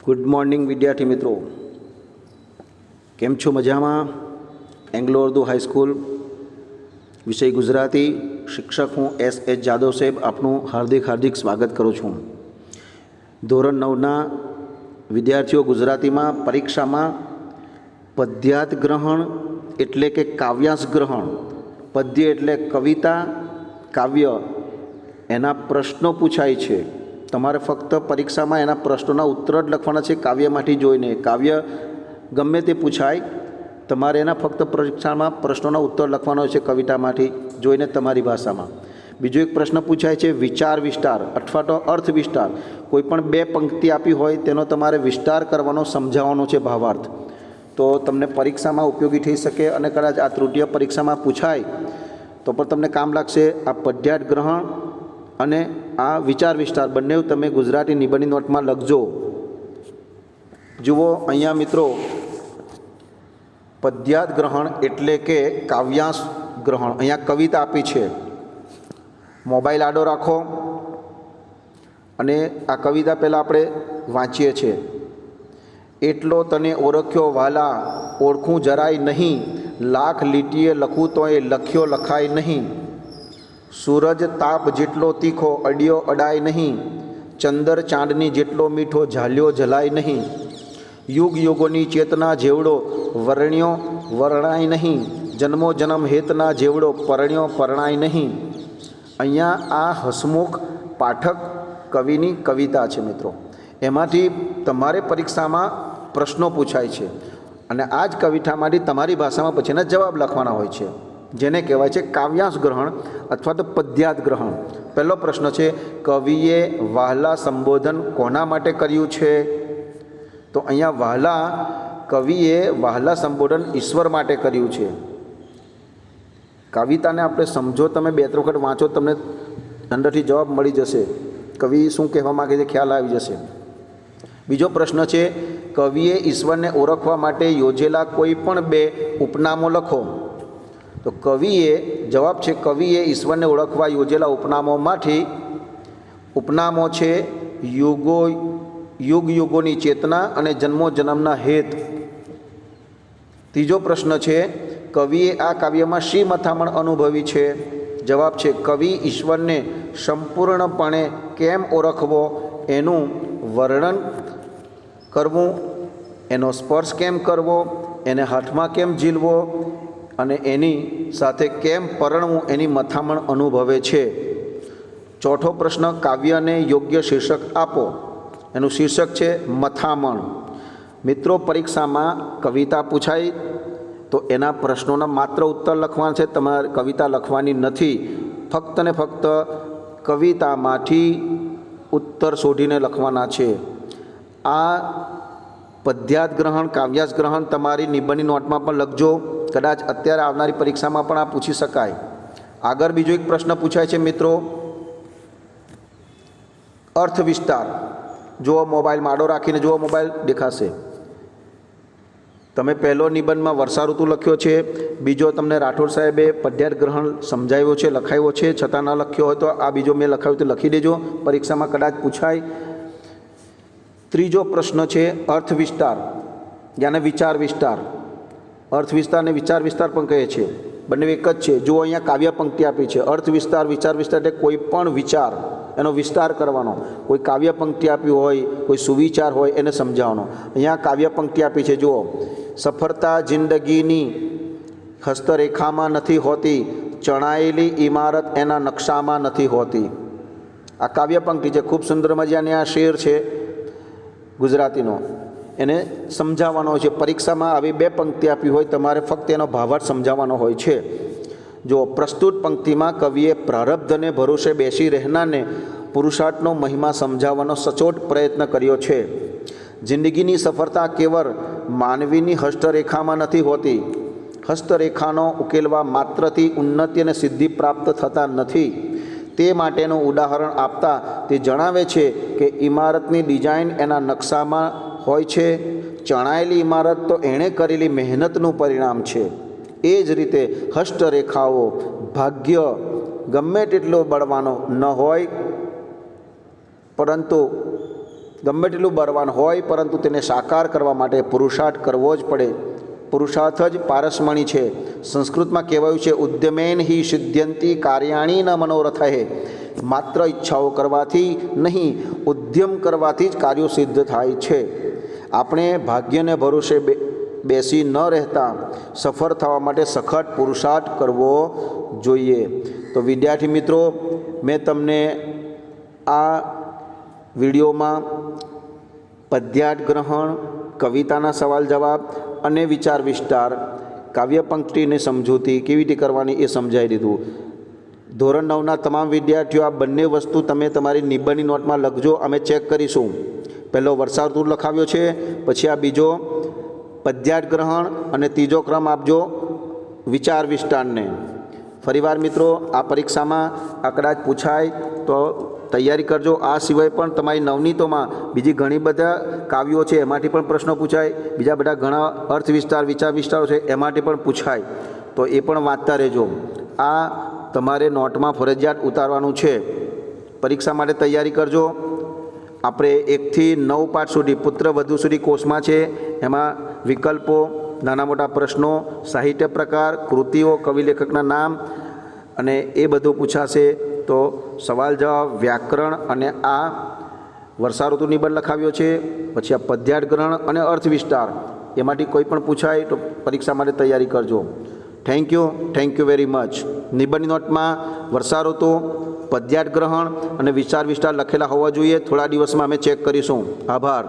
Good morning વિદ્યાર્થી મિત્રો, કેમ છો? મજામાં? એંગ્લો ઉર્દુ હાઈસ્કૂલ વિષય ગુજરાતી શિક્ષક હું S. જાદવ સાહેબ આપનું હાર્દિક સ્વાગત કરું છું. ધોરણ 9ના વિદ્યાર્થીઓ ગુજરાતીમાં પરીક્ષામાં પદ્યાર્થ ગ્રહણ એટલે કે કાવ્યાંશ ગ્રહણ, પદ્ય એટલે કવિતા, કાવ્ય એના પ્રશ્નો પૂછાય છે. તમારે ફક્ત પરીક્ષામાં એના પ્રશ્નોના ઉત્તર જ લખવાના છે કાવ્યમાંથી જોઈને. કાવ્ય ગમે તે પૂછાય, તમારે એના ફક્ત પરીક્ષામાં પ્રશ્નોના ઉત્તર લખવાનો છે કવિતામાંથી જોઈને તમારી ભાષામાં. બીજો એક પ્રશ્ન પૂછાય છે વિચાર વિસ્તાર અથવા તો અર્થ વિસ્તાર. કોઈ પણ બે પંક્તિ આપી હોય તેનો તમારે વિસ્તાર કરવાનો, સમજાવવાનો છે ભાવાર્થ. તો તમને પરીક્ષામાં ઉપયોગી થઈ શકે અને કદાચ આ તૃતીય પરીક્ષામાં પૂછાય તો પણ તમને કામ લાગશે. આ પદ્યાર્થ ગ્રહણ અને આ વિચાર વિસ્તાર બંને તમે ગુજરાતી નિબંધની નોટમાં લખજો. જુઓ અહીંયા મિત્રો, પદ્યાર્થ ગ્રહણ એટલે કે કાવ્યાંશ ગ્રહણ. અહીંયા કવિતા આપી છે. મોબાઈલ આડો રાખો અને આ કવિતા પહેલાં આપણે વાંચીએ છીએ. એટલો તને ઓળખ્યો વાલા, ઓળખું જરાય નહીં, લાખ લીટીએ લખું તો એ લખ્યો લખાય નહીં. સૂરજ તાપ જેટલો તીખો, અડ્યો અડાય નહીં, ચંદર ચાંદની જેટલો મીઠો, ઝાલ્યો જલાય નહીં. યુગ યુગોની ચેતના જેવડો, વર્ણ્યો વર્ણાય નહીં, જન્મો જન્મ હેતના જેવડો, પરણ્યો પરણાય નહીં. અહીંયા આ હસમુખ પાઠક કવિની કવિતા છે મિત્રો. એમાંથી તમારે પરીક્ષામાં પ્રશ્નો પૂછાય છે અને આ જ કવિતામાંથી તમારી ભાષામાં પછીના જવાબ લખવાના હોય છે, જેને કહેવાય છે કાવ્યાંશ ગ્રહણ અથવા તો પદ્યાર્થ ગ્રહણ. પહેલો પ્રશ્ન છે, કવિએ વહાલા સંબોધન કોના માટે કર્યું છે? તો અહીંયા કવિએ વહાલા સંબોધન ઈશ્વર માટે કર્યું છે. કવિતાને આપણે સમજો, તમે બે ત્રણ વખત વાંચો, તમને અંદરથી જવાબ મળી જશે. કવિ શું કહેવા માગે છે ખ્યાલ આવી જશે. બીજો પ્રશ્ન છે, કવિએ ઈશ્વરને ઓળખવા માટે યોજેલા કોઈ પણ બે ઉપનામો લખો. તો જવાબ છે કવિએ ઈશ્વરને ઓળખવા યોજેલા ઉપનામોમાંથી ઉપનામો છે યુગ યુગોની ચેતના અને જન્મો જન્મના હેત. ત્રીજો પ્રશ્ન છે, કવિએ આ કાવ્યમાં શી મથામણ અનુભવી છે? જવાબ છે કવિ ઈશ્વરને સંપૂર્ણપણે કેમ ઓળખવો એનું વર્ણન કરવું, એનો સ્પર્શ કેમ કરવો, એને હાથમાં કેમ ઝીલવો અને એની સાથે કેમ પરણવું એની મથામણ અનુભવે છે. ચોથો પ્રશ્ન, કાવ્યને યોગ્ય શીર્ષક આપો. એનું શીર્ષક છે મથામણ. મિત્રો, પરીક્ષામાં કવિતા પૂછાય તો એના પ્રશ્નોના માત્ર ઉત્તર લખવાના છે, તમારે કવિતા લખવાની નથી. ફક્ત ને ફક્ત કવિતામાંથી ઉત્તર શોધીને લખવાના છે. આ પદ્યાર્થ ગ્રહણ, કાવ્યાંશ ગ્રહણ તમારી નિબંધની નોટમાં પણ લખજો. કદાચ અત્યારે આવનારી પરીક્ષામાં પણ આ પૂછી શકાય. આગળ બીજો એક પ્રશ્ન પૂછાય છે મિત્રો, અર્થ વિસ્તાર. જુઓ, મોબાઈલમાં આડો રાખીને જુઓ, મોબાઈલ દેખાશે. તમે પહેલો નિબંધમાં વર્ષા ઋતુ લખ્યો છે, બીજો તમને રાઠોડ સાહેબે પદ્યાર્થ ગ્રહણ સમજાવ્યો છે, લખાવ્યો છે. છતાં ન લખ્યો હોય તો આ બીજો મેં લખાવ્યો તો લખી દેજો, પરીક્ષામાં કદાચ પૂછાય. ત્રીજો પ્રશ્ન છે અર્થ વિસ્તાર, યાને વિચાર વિસ્તાર. અર્થ વિસ્તાર અને વિચાર વિસ્તાર પણ કહે છે, બંને એક જ છે. જુઓ, અહીંયા કાવ્ય પંક્તિ આપી છે. અર્થ વિસ્તાર, વિચાર વિસ્તાર એટલે કોઈ પણ વિચાર એનો વિસ્તાર કરવાનો. કોઈ કાવ્ય પંક્તિ આપી હોય, કોઈ સુવિચાર હોય, એને સમજાવવાનો. અહીંયા કાવ્ય પંક્તિ આપી છે. જુઓ, સફળતા જિંદગીની હસ્તરેખામાં નથી હોતી, ચણાયેલી ઇમારત એના નકશામાં નથી હોતી. આ કાવ્ય પંક્તિ છે. ખૂબ સુંદર મજાની આ શેર છે ગુજરાતીનો, એને સમજાવવાનો હોય છે. પરીક્ષામાં આવી બે પંક્તિ આપી હોય, તમારે ફક્ત એનો ભાવાર્થ સમજાવવાનો હોય છે. જો પ્રસ્તુત પંક્તિમાં કવિએ પ્રારબ્ધને ભરોસે બેસી રહેનારને પુરુષાર્થનો મહિમા સમજાવવાનો સચોટ પ્રયત્ન કર્યો છે. જિંદગીની સફળતા કેવળ માનવીની હસ્તરેખામાં નથી હોતી. હસ્તરેખાનો ઉકેલવા માત્રથી ઉન્નતિ અને સિદ્ધિ પ્રાપ્ત થતા નથી. તે માટેનું ઉદાહરણ આપતા તે જણાવે છે કે ઇમારતની ડિઝાઇન એના નકશામાં હોય છે. ચણાયેલી ઇમારત તો એણે કરેલી મહેનતનું પરિણામ છે. એ જ રીતે હસ્તરેખાઓ ભાગ્ય ગમે તેટલો બળવાનો ન હોય, પરંતુ ગમે તેટલું બળવાન હોય પરંતુ તેને સાકાર કરવા માટે પુરુષાર્થ કરવો જ પડે. પુરુષાર્થ જ પારસમણી છે. સંસ્કૃતમાં કહેવાયું છે, ઉદ્યમેન હિ સિદ્ધ્યંતિ કાર્યાણી ન મનોરથૈ. માત્ર ઈચ્છાઓ કરવાથી નહીં, ઉદ્યમ કરવાથી જ કાર્યો સિદ્ધ થાય છે. આપણે ભાગ્યને ભરોસે બેસી ન રહેતા સફળ થવા માટે સખત પુરુષાર્થ કરવો જોઈએ. તો વિદ્યાર્થી મિત્રો, મેં તમને આ વિડીયોમાં પદ્યાર્થ ગ્રહણ, કવિતાના સવાલ જવાબ અને વિચાર વિસ્તાર, કાવ્ય પંક્તિની સમજૂતી કેવી રીતે કરવાની એ સમજાવી દીધું. ધોરણ 9ના તમામ વિદ્યાર્થીઓ આ બંને વસ્તુ તમે તમારી નિબંધની નોટમાં લખજો, અમે ચેક કરીશું. પહેલો વર્ષા ઋતુ લખાવ્યો છે, પછી આ બીજો પદ્યાર્થ ગ્રહણ અને ત્રીજો ક્રમ આપજો વિચાર વિસ્તારને. ફરીવાર મિત્રો, આ પરીક્ષામાં આ કદાચ પૂછાય તો તૈયારી કરજો. આ સિવાય પણ તમારી નવનીતોમાં બીજી ઘણી બધા કાવ્યો છે, એમાંથી પણ પ્રશ્નો પૂછાય. બીજા બધા ઘણા અર્થ વિસ્તાર, વિચાર વિસ્તારો છે, એમાંથી પણ પૂછાય, તો એ પણ વાંચતા રહેજો. આ તમારે નોટમાં ફરજિયાત ઉતારવાનું છે. પરીક્ષા માટે તૈયારી કરજો. આપણે 1 થી 9 પાઠ સુધી, પુત્ર વધુ સુધી કોર્સમાં છે. એમાં વિકલ્પો, નાના મોટા પ્રશ્નો, સાહિત્ય પ્રકાર, કૃતિઓ, કવિ લેખકના નામ અને એ બધું પૂછાશે. તો સવાલ જવાબ, વ્યાકરણ અને આ વર્ષા ઋતુ નિબંધ લખાવ્યો છે, પછી આ પદ્યાર્થ ગ્રહણ અને અર્થ વિસ્તાર, એમાંથી કોઈ પણ પૂછાય તો પરીક્ષા માટે તૈયારી કરજો. Thank you very much. નિબંધની નોટમાં વર્ષા ઋતુ, પદ્યાર્થ ગ્રહણ અને વિચાર વિસ્તાર લખેલા હોવા જોઈએ. થોડા દિવસમાં અમે ચેક કરીશું. આભાર.